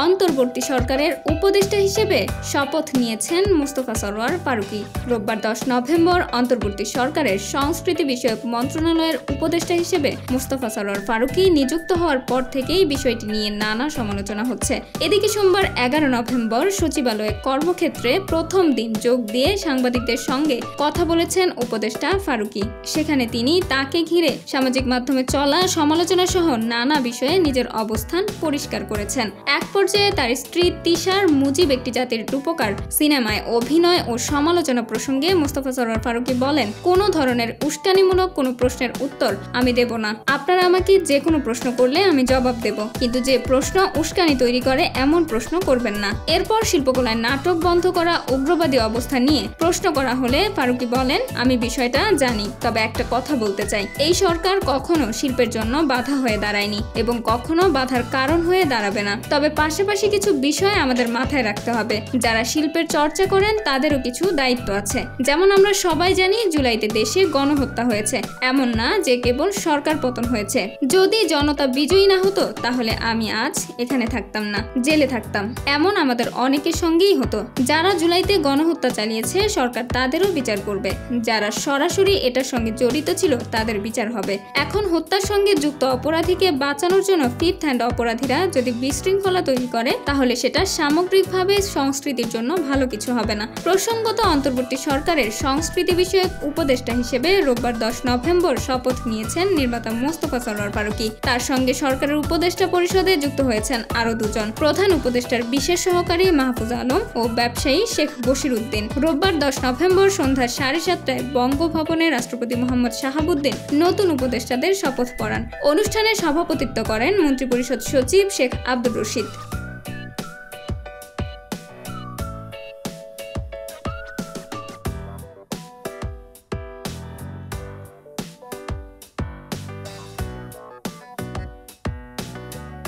অন্তর্বর্তী সরকারের উপদেষ্টা হিসেবে শপথ নিয়েছেন মুস্তফা সরোয়ার ফারুকী। রোববার 10 নভেম্বর অন্তর্বর্তী সরকারের সংস্কৃতি বিষয়ক মন্ত্রণালয়ের উপদেষ্টা হিসেবে মুস্তফা সরোয়ার ফারুকী নিযুক্ত হওয়ার পর থেকেই বিষয়টি নিয়ে নানা সমালোচনা হচ্ছে। এদিকে সোমবার 11 নভেম্বর সচিবালয়ে কর্মক্ষেত্রে প্রথম দিন যোগ দিয়ে সাংবাদিকদের সঙ্গে কথা বলেছেন উপদেষ্টা ফারুকী। সেখানে তিনি তাকে ঘিরে সামাজিক মাধ্যমে চলা সমালোচনা সহ নানা বিষয়ে নিজের অবস্থান পরিষ্কার করেছেন। এক পর্যায়ে তার স্ত্রী তিশার মুজিব একটি জাতির রূপকার সিনেমায় অভিনয় ও সমালোচনা প্রসঙ্গে মুস্তফা সরোয়ার ফারুকী বলেন, কোনো ধরনের উস্কানিমূলক কোনো প্রশ্নের উত্তর আমি দেব না। আপনারা আমাকে যে কোনো প্রশ্ন করলে আমি জবাব দেব, কিন্তু যে প্রশ্ন উস্কানি তৈরি করে এমন প্রশ্ন করবেন না। এরপর শিল্পকলায় নাটক বন্ধ করা উগ্রবাদী অবস্থা নিয়ে প্রশ্ন করা হলে ফারুকী বলেন, আমি বিষয়টা জানি, তবে একটা কথা বলতে চাই, এই সরকার কখনো শিল্পের জন্য বাধা হয়ে দাঁড়ায়নি এবং কখনো বাধার কারণ হয়ে দাঁড়াবে না। তবে পাশাপাশি কিছু বিষয় আমাদের মাথায় রাখতে হবে। যারা শিল্পের চর্চা করেন তাদেরও কিছু দায়িত্ব আছে। যেমন আমরা সবাই জানি জুলাইতে দেশে গণহত্যা হয়েছে, এমন না যে কেবল সরকার পতন হয়েছে। যদি জনতা বিজয়ী না হতো তাহলে আমি আজ এখানে থাকতাম না, জেলে থাকতাম। এমন আমাদের অনেকের সঙ্গেই হতো। যারা জুলাইতে গণহত্যা চালিয়েছে সরকার তাদেরও বিচার করবে। যারা সরাসরি এটার সঙ্গে জড়িত ছিল তাদের বিচার হবে। এখন হত্যার সঙ্গে যুক্ত অপরাধীকে বাঁচানোর জন্য ফিফথ হ্যান্ড অপরাধীরা যদি বিশৃঙ্খলা তৈরি করে তাহলে সেটা সামগ্রিকভাবে সংস্কৃতির জন্য ভালো কিছু হবে না। প্রসঙ্গত অন্তর্বর্তী সরকারের সংস্কৃতি বিষয়ক উপদেষ্টা হিসেবে রোববার 10 নভেম্বর শপথ নিয়েছেন নির্মাতা মুস্তফা সরোয়ার ফারুকী। তার সঙ্গে সরকারের উপদেষ্টা পরিষদে যুক্ত হয়েছেন আরো দুজন, প্রধান উপদেষ্টার বিশেষ সহকারী মাহফুজ আলম ও ব্যবসায়ী শেখ বশির উদ্দিন। রোববার 10 নভেম্বর সন্ধ্যা 7:30টায় বঙ্গভবনে রাষ্ট্রপতি মোহাম্মদ শাহাবুদ্দিন নতুন উপদেষ্টাদের শপথ পড়ান। অনুষ্ঠানে সভাপতিত্ব করেন মন্ত্রিপরিষদ সচিব শেখ আব্দুর রশিদ।